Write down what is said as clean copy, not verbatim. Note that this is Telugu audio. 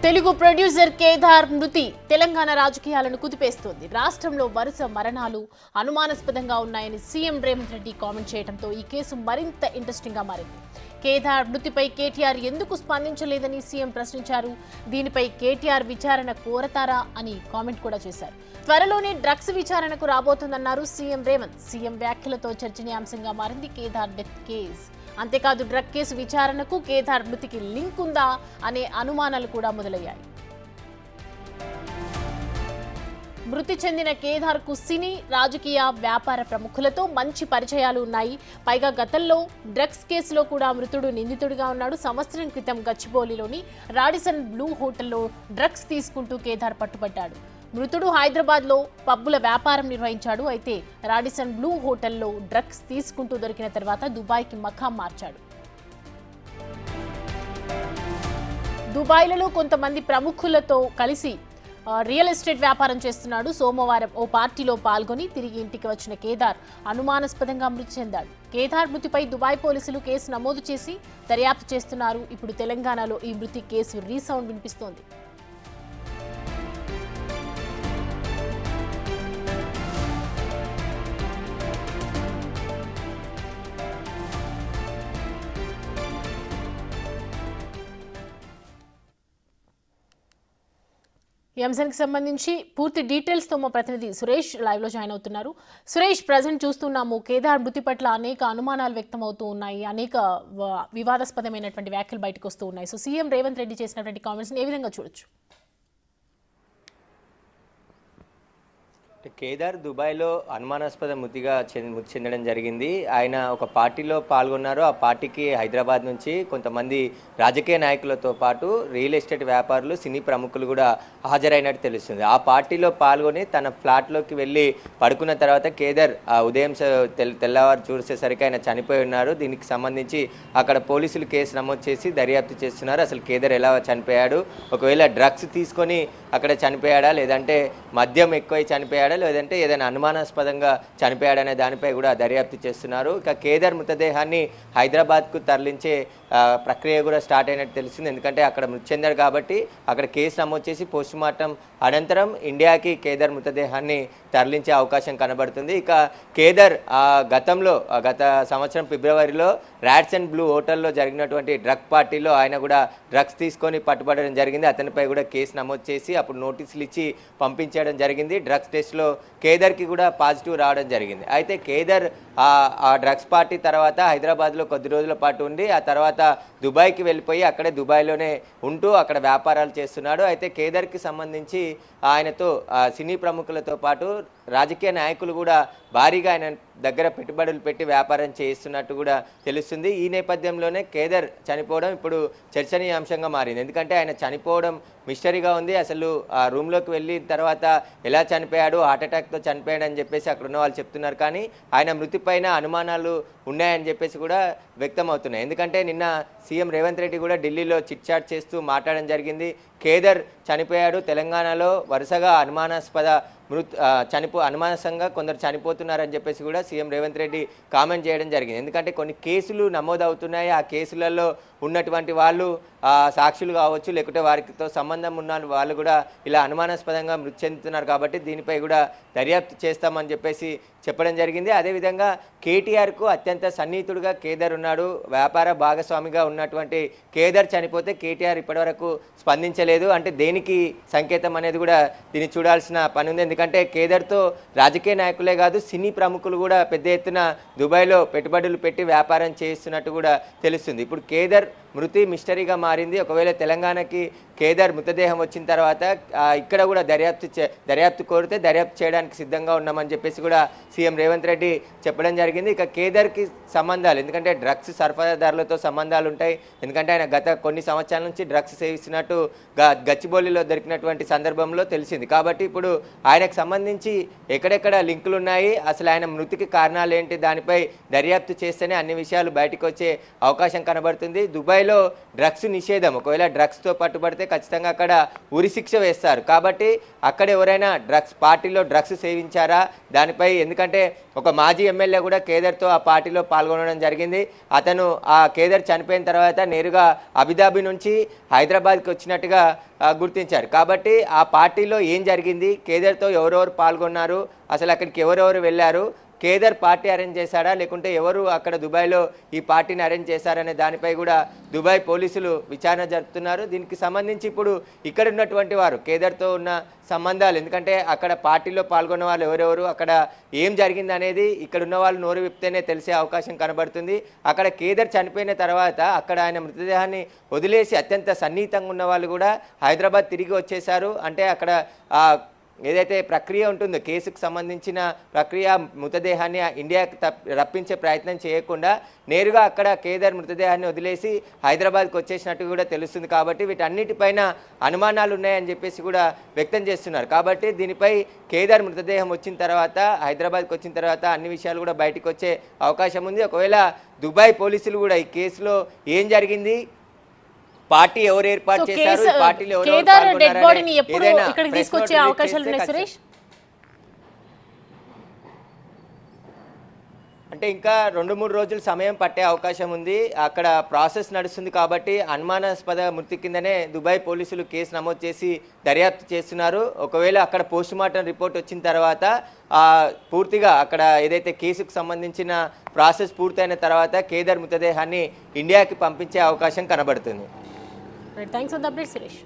తెలుగు ప్రొడ్యూసర్ కేదార్ మృతి తెలంగాణ రాజకీయాలను కుదిపేస్తోంది. రాష్ట్రంలో వరుస మరణాలు అనుమానాస్పదంగా ఉన్నాయని సీఎం రేవంత్ రెడ్డి కామెంట్ చేయడంతో ఈ కేసు మరింత ఇంట్రెస్టింగ్ గా మారింది. కేదార్ మృతిపై కేటీఆర్ ఎందుకు స్పందించలేదని సీఎం ప్రశ్నించారు. దీనిపై కేటీఆర్ విచారణ కోరతారా అని కామెంట్ కూడా చేశారు. త్వరలోనే డ్రగ్స్ విచారణకు రాబోతుందన్నారు సీఎం రేవంత్. సీఎం వ్యాఖ్యలతో చర్చనీయాంశంగా మారింది కేదార్ డెత్ కేసు. అంతేకాదు డ్రగ్ కేసు విచారణకు కేదార్ మృతికి లింక్ ఉందా అనే అనుమానాలు కూడా మొదలయ్యాయి. మృతి చెందిన కేదార్ కు సినీ, రాజకీయ, వ్యాపార ప్రముఖులతో మంచి పరిచయాలు ఉన్నాయి. పైగా గతంలో డ్రగ్స్ కేసులో కూడా మృతుడు నిందితుడిగా ఉన్నాడు. సంవత్సరం క్రితం గచ్చిబౌలిలోని రాడిసన్ బ్లూ హోటల్లో డ్రగ్స్ తీసుకుంటూ కేదార్ పట్టుబడ్డాడు. మృతుడు హైదరాబాద్లో పబ్బుల వ్యాపారం నిర్వహించాడు. అయితే రాడిసన్ బ్లూ హోటల్లో డ్రగ్స్ తీసుకుంటూ దొరికిన తర్వాత దుబాయ్కి మకాం మార్చాడు. దుబాయ్లలో కొంతమంది ప్రముఖులతో కలిసి రియల్ ఎస్టేట్ వ్యాపారం చేస్తున్నాడు. సోమవారం ఓ పార్టీలో పాల్గొని తిరిగి ఇంటికి వచ్చిన కేదార్ అనుమానాస్పదంగా మృతి చెందాడు. కేదార్ మృతిపై దుబాయ్ పోలీసులు కేసు నమోదు చేసి దర్యాప్తు చేస్తున్నారు. ఇప్పుడు తెలంగాణలో ఈ మృతి కేసు రీసౌండ్ వినిపిస్తోంది. ఈ అంశానికి సంబంధించి పూర్తి డీటెయిల్స్ తో మా ప్రతినిధి సురేష్ లైవ్ లో జాయిన్ అవుతున్నారు. సురేష్, ప్రజెంట్ చూస్తున్నాము కేదార్ మృతి పట్ల అనేక అనుమానాలు వ్యక్తమవుతూ ఉన్నాయి, అనేక వివాదాస్పదమైనటువంటి వ్యాఖ్యలు బయటకు వస్తూ ఉన్నాయి. సో సీఎం రేవంత్ రెడ్డి చేసినటువంటి కామెంట్స్ ఏ విధంగా చూడొచ్చు? కేదార్ దుబాయ్లో అనుమానాస్పద మృతి చెందడం జరిగింది. ఆయన ఒక పార్టీలో పాల్గొన్నారు. ఆ పార్టీకి హైదరాబాద్ నుంచి కొంతమంది రాజకీయ నాయకులతో పాటు రియల్ ఎస్టేట్ వ్యాపారులు, సినీ ప్రముఖులు కూడా హాజరైనట్టు తెలుస్తుంది. ఆ పార్టీలో పాల్గొని తన ఫ్లాట్లోకి వెళ్ళి పడుకున్న తర్వాత కేదార్ ఉదయం తెల్లవారు చూసేసరికి ఆయన చనిపోయి ఉన్నారు. దీనికి సంబంధించి అక్కడ పోలీసులు కేసు నమోదు చేసి దర్యాప్తు చేస్తున్నారు. అసలు కేదార్ ఎలా చనిపోయాడు, ఒకవేళ డ్రగ్స్ తీసుకొని అక్కడ చనిపోయాడా, లేదంటే మద్యం ఎక్కువై చనిపోయాడా, లేదంటే ఏదైనా అనుమానాస్పదంగా చనిపోయాడనే దానిపై కూడా దర్యాప్తు చేస్తున్నారు. ఇక కేదార్ మృతదేహాన్ని హైదరాబాద్కు తరలించే ప్రక్రియ కూడా స్టార్ట్ అయినట్టు తెలుస్తుంది. ఎందుకంటే అక్కడ మృతి చెందాడు కాబట్టి అక్కడ కేసు నమోదు చేసి పోస్టుమార్టం అనంతరం ఇండియాకి కేదార్ మృతదేహాన్ని తరలించే అవకాశం కనబడుతుంది. ఇక కేదార్ గత సంవత్సరం ఫిబ్రవరిలో రాడిసన్ బ్లూ హోటల్లో జరిగినటువంటి డ్రగ్ పార్టీలో ఆయన కూడా డ్రగ్స్ తీసుకొని పట్టుబడడం జరిగింది. అతనిపై కూడా కేసు నమోదు చేసి అప్పుడు నోటీసులు ఇచ్చి పంపించడం జరిగింది. డ్రగ్స్ టెస్ట్లో కేదార్కి కూడా పాజిటివ్ రావడం జరిగింది. అయితే కేదార్ ఆ డ్రగ్స్ పార్టీ తర్వాత హైదరాబాద్లో కొద్ది రోజుల పాటు ఉండి ఆ తర్వాత దుబాయ్కి వెళ్ళిపోయి అక్కడే దుబాయ్లోనే ఉంటూ అక్కడ వ్యాపారాలు చేస్తున్నాడు. అయితే కేదార్కి సంబంధించి ఆయనతో సినీ ప్రముఖులతో పాటు రాజకీయ నాయకులు కూడా భారీగా ఆయన దగ్గర పెట్టుబడులు పెట్టి వ్యాపారం చేయిస్తున్నట్టు కూడా తెలుస్తుంది. ఈ నేపథ్యంలోనే కేదార్ చనిపోవడం ఇప్పుడు చర్చనీయాంశంగా మారింది. ఎందుకంటే ఆయన చనిపోవడం మిస్టరీగా ఉంది. అసలు ఆ రూమ్లోకి వెళ్ళిన తర్వాత ఎలా చనిపోయాడు, హార్ట్అటాక్తో చనిపోయాడని చెప్పేసి అక్కడ ఉన్న వాళ్ళు చెప్తున్నారు. కానీ ఆయన మృతి పైన అనుమానాలు ఉన్నాయని చెప్పేసి కూడా వ్యక్తం అవుతున్నాయి. ఎందుకంటే నిన్న సీఎం రేవంత్ రెడ్డి కూడా ఢిల్లీలో చిట్ చాట్ చేస్తూ మాట్లాడడం జరిగింది. కేదార్ చనిపోయాడు, తెలంగాణలో వరుసగా అనుమానాస్పదంగా కొందరు చనిపోతున్నారని చెప్పేసి కూడా సీఎం రేవంత్ రెడ్డి కామెంట్ చేయడం జరిగింది. ఎందుకంటే కొన్ని కేసులు నమోదవుతున్నాయి. ఆ కేసులలో ఉన్నటువంటి వాళ్ళు సాక్షులు కావచ్చు, లేకుంటే వారితో సంబంధం ఉన్న వాళ్ళు కూడా ఇలా అనుమానాస్పదంగా మృతి చెందుతున్నారు. కాబట్టి దీనిపై కూడా దర్యాప్తు చేస్తామని చెప్పేసి చెప్పడం జరిగింది. అదేవిధంగా కేటీఆర్కు అత్యంత సన్నిహితుడుగా కేదార్ ఉన్నాడు. వ్యాపార భాగస్వామిగా ఉన్నటువంటి కేదార్ చనిపోతే కేటీఆర్ ఇప్పటివరకు స్పందించలేదు. అంటే దేనికి సంకేతం అనేది కూడా దీన్ని చూడాల్సిన పని ఉంది. ఎందుకంటే కేదార్తో రాజకీయ నాయకులే కాదు, సినీ ప్రముఖులు కూడా పెద్ద ఎత్తున దుబాయ్లో పెట్టుబడులు పెట్టి వ్యాపారం చేస్తున్నట్టు కూడా తెలుస్తుంది. ఇప్పుడు కేదార్ మృతి మిస్టరీగా మారింది. ఒకవేళ తెలంగాణకి కేదార్ మృతదేహం వచ్చిన తర్వాత ఇక్కడ కూడా దర్యాప్తు కోరితే దర్యాప్తు చేయడానికి సిద్ధంగా ఉన్నామని చెప్పేసి కూడా సీఎం రేవంత్ రెడ్డి చెప్పడం జరిగింది. ఇక కేదార్కి సంబంధాలు, ఎందుకంటే డ్రగ్స్ సరఫరాదారులతో సంబంధాలు ఉంటాయి. ఎందుకంటే ఆయన గత కొన్ని సంవత్సరాల నుంచి డ్రగ్స్ సేవిస్తున్నట్టు గచ్చిబౌలిలో దొరికినటువంటి సందర్భంలో తెలిసింది. కాబట్టి ఇప్పుడు ఆయనకు సంబంధించి ఎక్కడెక్కడ లింకులు ఉన్నాయి, అసలు ఆయన మృతికి కారణాలు ఏంటి, దానిపై దర్యాప్తు చేస్తేనే అన్ని విషయాలు బయటకు వచ్చే అవకాశం కనబడుతుంది. దుబాయ్లో డ్రగ్స్ నిషేధం. ఒకవేళ డ్రగ్స్తో పట్టుబడితే ఖచ్చితంగా అక్కడ ఉరిశిక్ష వేస్తారు. కాబట్టి అక్కడ ఎవరైనా పార్టీలో డ్రగ్స్ సేవించారా దానిపై, ఎందుకంటే ఒక మాజీ ఎమ్మెల్యే కూడా కేదర్తో ఆ పార్టీలో పాల్గొనడం జరిగింది. అతను ఆ కేదర్ చనిపోయిన తర్వాత నేరుగా అబుదాబి నుంచి హైదరాబాద్కి వచ్చినట్టుగా గుర్తించారు. కాబట్టి ఆ పార్టీలో ఏం జరిగింది, కేదర్తో ఎవరెవరు పాల్గొన్నారు, అసలు అక్కడికి ఎవరెవరు వెళ్ళారు, కేదర్ పార్టీ అరేంజ్ చేశాడా లేకుంటే ఎవరు అక్కడ దుబాయ్లో ఈ పార్టీని అరేంజ్ చేశారనే దానిపై కూడా దుబాయ్ పోలీసులు విచారణ జరుపుతున్నారు. దీనికి సంబంధించి ఇప్పుడు ఇక్కడ ఉన్నటువంటి వారు కేదర్తో ఉన్న సంబంధాలు, ఎందుకంటే అక్కడ పార్టీలో పాల్గొన్న వాళ్ళు ఎవరెవరు, అక్కడ ఏం జరిగింది అనేది ఇక్కడ ఉన్న వాళ్ళు నోరు విప్తేనే తెలిసే అవకాశం కనబడుతుంది. అక్కడ కేదర్ చనిపోయిన తర్వాత అక్కడ ఆయన మృతదేహాన్ని వదిలేసి అత్యంత సన్నిహితంగా ఉన్న వాళ్ళు కూడా హైదరాబాద్ తిరిగి వచ్చేశారు. అంటే అక్కడ ఏదైతే ప్రక్రియ ఉంటుందో కేసుకు సంబంధించిన ప్రక్రియ, మృతదేహాన్ని ఇండియాకి రప్పించే ప్రయత్నం చేయకుండా నేరుగా అక్కడ కేదర్ మృతదేహాన్ని వదిలేసి హైదరాబాద్కి వచ్చేసినట్టు కూడా తెలుస్తుంది. కాబట్టి వీటన్నిటిపైన అనుమానాలు ఉన్నాయని చెప్పేసి కూడా వ్యక్తం చేస్తున్నారు. కాబట్టి దీనిపై కేదర్ మృతదేహం వచ్చిన తర్వాత, హైదరాబాద్కి వచ్చిన తర్వాత అన్ని విషయాలు కూడా బయటకు వచ్చే అవకాశం ఉంది. ఒకవేళ దుబాయ్ పోలీసులు కూడా ఈ కేసులో ఏం జరిగింది, పార్టీ ఎవరు ఏర్పాటు చేశారు, పార్టీలో ఎవరు తీసుకొచ్చే అవకాశాలు ఉన్నాయి సురేష్? అంటే ఇంకా 2-3 రోజులు సమయం పట్టే అవకాశం ఉంది. అక్కడ ప్రాసెస్ నడుస్తుంది కాబట్టి అనుమానాస్పద మృతి కిందనే దుబాయ్ పోలీసులు కేసు నమోదు చేసి దర్యాప్తు చేస్తున్నారు. ఒకవేళ అక్కడ పోస్టుమార్టం రిపోర్ట్ వచ్చిన తర్వాత పూర్తిగా అక్కడ ఏదైతే కేసుకు సంబంధించిన ప్రాసెస్ పూర్తయిన తర్వాత కేదర్ మృతదేహాన్ని ఇండియాకి పంపించే అవకాశం కనబడుతుంది. Thanks for the update Suresh.